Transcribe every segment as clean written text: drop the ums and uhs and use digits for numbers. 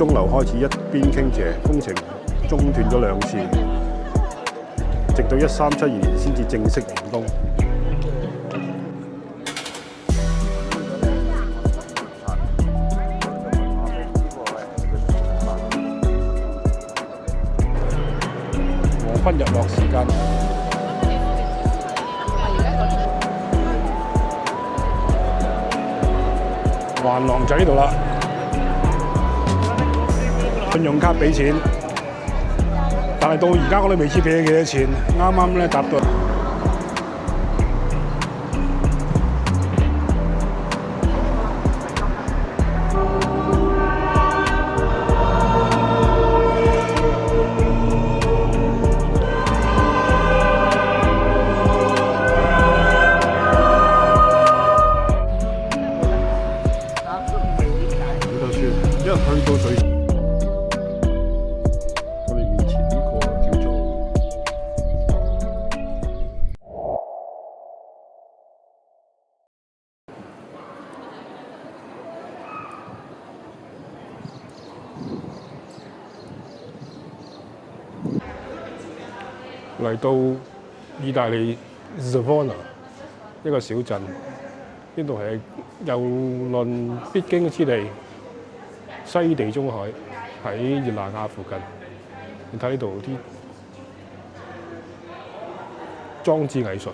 鐘樓開始一邊傾斜，工程中斷咗2次，直到1372年先至正式完工。黃昏日落時間，環廊就喺度啦。信用卡俾錢，但係到而家我都未知俾咗幾多錢。啱啱咧搭到。一去到最我哋面前呢個叫做嚟到意大利 Savona 一個小鎮，呢度係郵輪必經之地。西地中海喺熱那亞附近，你睇呢度啲裝置藝術。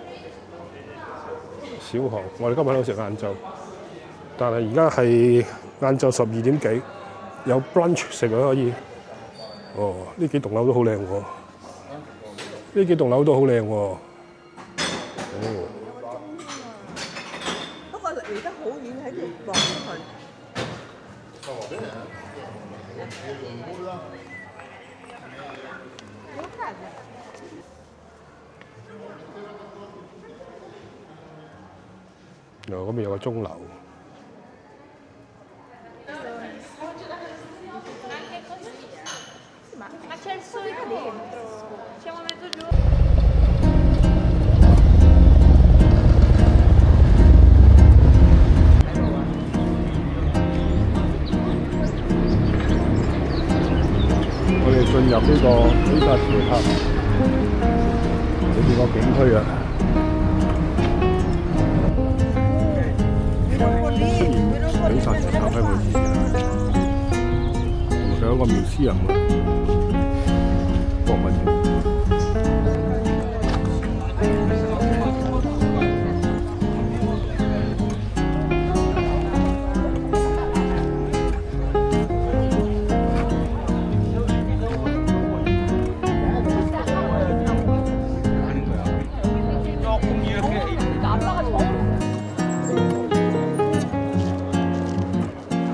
小航，我哋今日喺度食晏晝，但係而家係晏晝12點幾，有 brunch 食啊可以。哦，呢幾棟樓都好靚喎，呢幾棟樓都好靚喎。哦。不過離得好遠，喺度望出去。嗰邊有個鐘樓。我哋進入呢個比薩斜塔裏邊個景區啊！出現比薩斜塔喺我面前，仲有一個museum啊，博物館。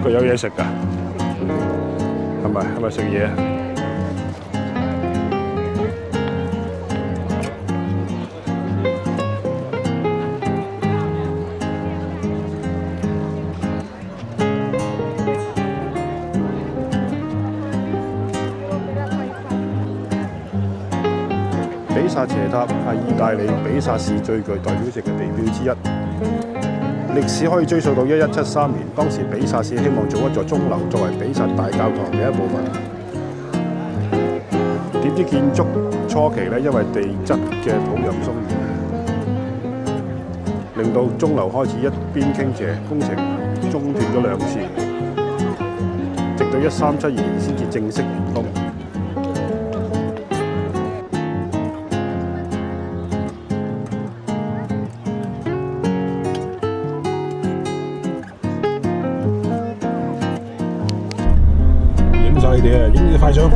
佢有嘢食㗎，係咪食嘢？比薩斜塔係意大利比薩市最具代表性嘅地標之一。歷史可以追溯到1173年，當時比薩市希望做一座鐘樓作為比薩大教堂嘅一部分。點知建築初期咧，因為地質嘅土壤鬆軟，令到鐘樓開始一邊傾斜，工程中斷咗2次，直到1372年先至正式完工。你哋啊，影啲快相。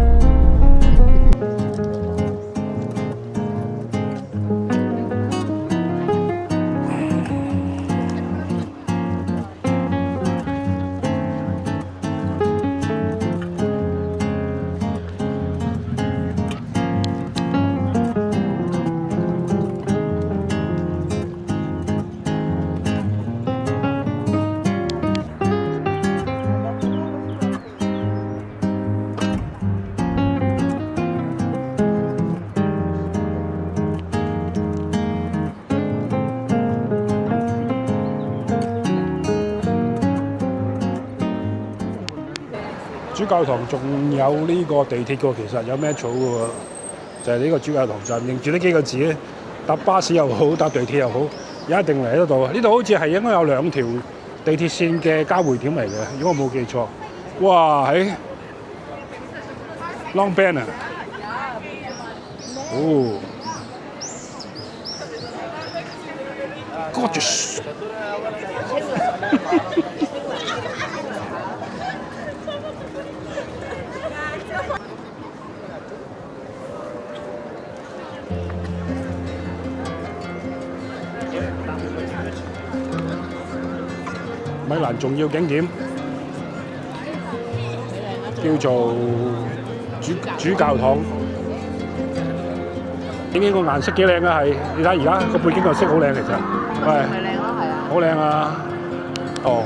教堂仲有呢個地鐵嘅，其實有咩草嘅喎？就係呢個主教堂站，認住呢幾個字咧，搭巴士又好，搭地鐵又好，一定嚟得到。呢度好似係應該有2條地鐵線嘅交匯點嚟嘅，如果我冇記錯。哇！喺 Long Band 啊！哦，gorgeous！米蘭重要景點叫做主教堂。呢個顏色幾靚啊！係你睇而家個背景個色好靚，其實係靚咯，係啊！好靚啊！哦，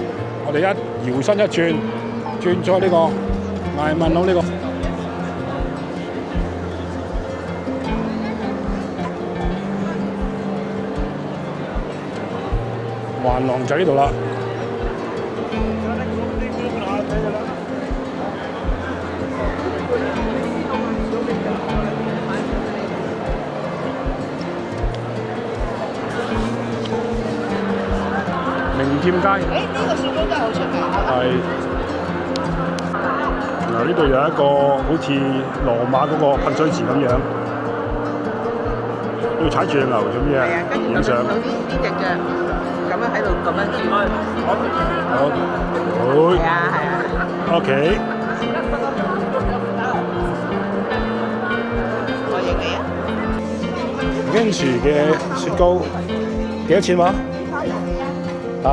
我哋一搖身一轉，轉咗呢個艾文路呢個環廊就喺呢度啦。名劍街，呢個雪糕都係好出名。係嗱，呢度有一個好似羅馬嗰個噴水池咁樣，要踩住隻牛做咩係啊，跟住影相。呢隻腳咁樣喺度咁樣轉。好，係啊係啊。OK。我認你啊Vinci 嘅雪糕幾多錢話？嚇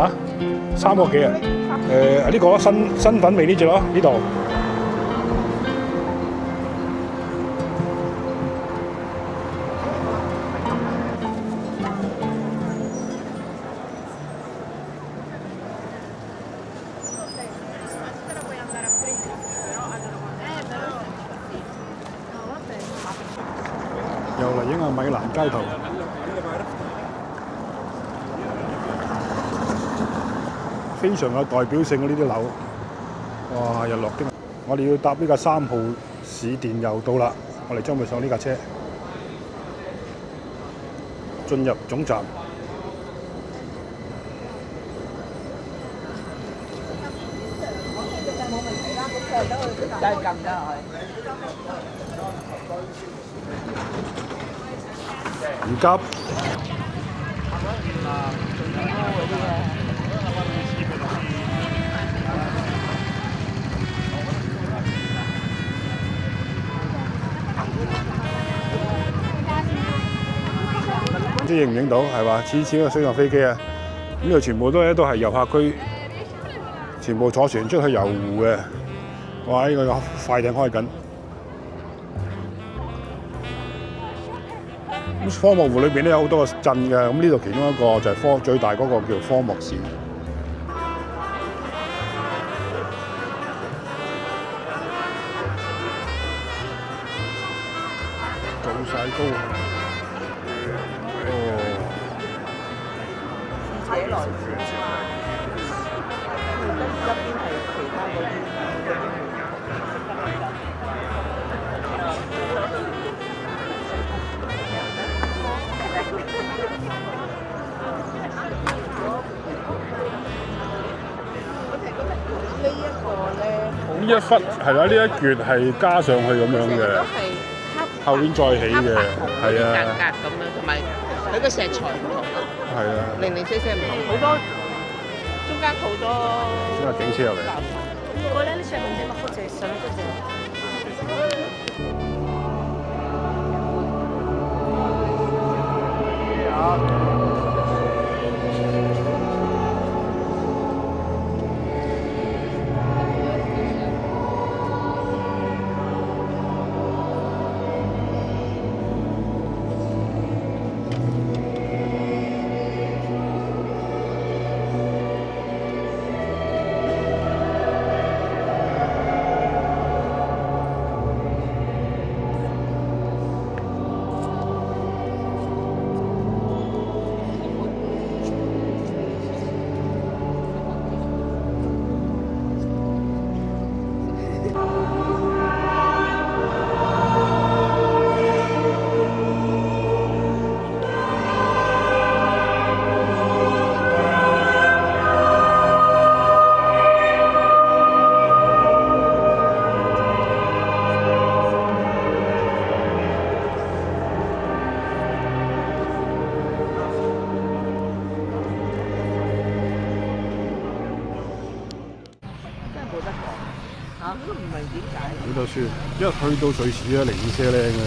？3個幾啊？呢個新粉味呢隻咯，呢度。又嚟影下米蘭街頭。非常有代表性嘅呢啲樓，哇！日落添，我哋要搭呢架3號市電郵到啦，我哋將會上呢架車，進入總站。就係撳咗落去。唔急。唔知影唔影到係嘛？次次個水上飛機啊！呢度全部都係遊客區，全部坐船出去遊湖嘅。哇！呢個快艇開緊。咁科莫湖裏邊咧有好多個鎮嘅，咁呢度其中一個就係最大嗰個叫科莫市。做晒高。自己來自側邊係其他嗰啲。呢一個咧，呢一忽係啦，呢一橛係加上去咁樣嘅，後邊再起嘅，係啊，格格咁樣，同埋佢個石材唔同咯，係啊，零零舍舍唔同，好多中間好多。先係警車入嚟。嗰咧，你上面啲乜嗰隻上嗰隻。就算，一去到瑞士咧，零舍靚嘅，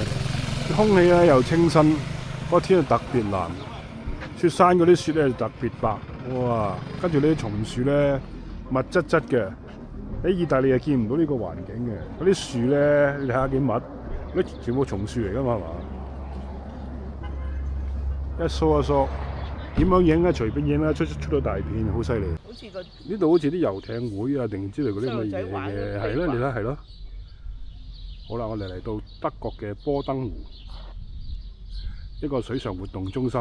空氣咧又清新，個天就特別藍，雪山嗰啲雪咧就特別白，哇！跟住呢啲松樹咧密質質嘅，喺意大利係見唔到呢個環境嘅，嗰啲樹咧你睇下幾密，嗰啲全部松樹嚟㗎嘛係嘛？一梳一梳，點樣影咧？隨便影啦，出到大片，好犀利。好似個呢度好似啲遊艇會啊，定之類嗰啲咁嘅嘢嘅，係咯，你睇係咯。好啦，我哋嚟到德國嘅波登湖，一個水上活動中心。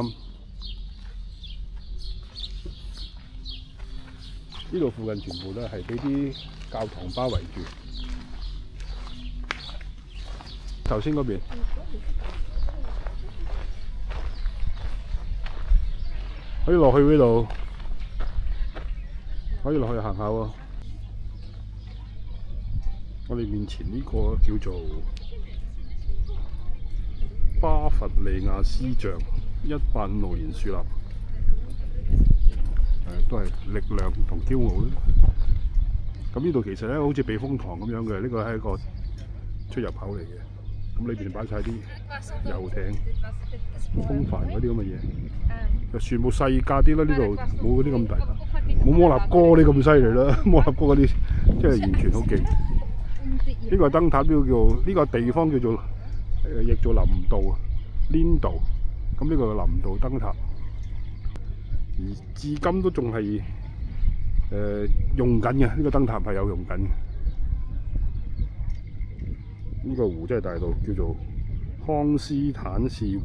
呢度附近全部都係俾啲教堂包圍住。頭先嗰邊可以落去呢度，可以落去行下喎。我哋面前呢個叫做巴伐利亞獅像，1856年樹立，都係力量同驕傲啦。咁呢度其實咧好似避風塘咁樣嘅，呢個係一個出入口嚟嘅。咁裏邊擺晒啲遊艇、風帆嗰啲咁嘅嘢，就全部細架啲啦。呢度冇嗰啲咁大架，冇摩納哥啲咁犀利啦。摩納哥嗰啲即係完全好勁。呢個燈塔呢個叫呢個地方叫做譯做林道啊 ，Lindo。咁呢個林道燈塔，而至今都仲係用緊嘅。呢個燈塔係有用緊嘅。呢個湖真係大到叫做康斯坦茨湖。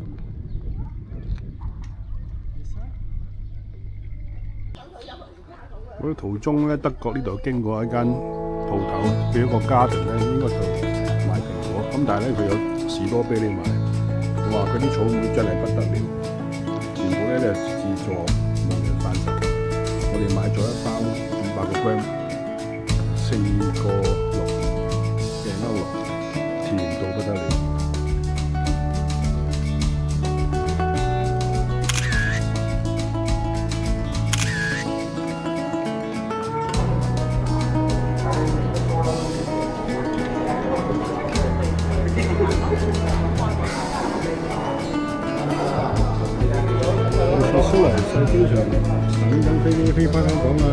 我喺途中咧，德國呢度經過一間鋪頭，叫一個 garden 咧，應該就賣蘋果。咁但係咧，佢有士多啤梨賣。哇！佢啲草莓真係不得了，全部咧都係自助，冇人販售。我哋買咗一包500個 gram， 4個6嘅歐羅，甜到不得了。蘇黎世經常等飛機飛返香港啊！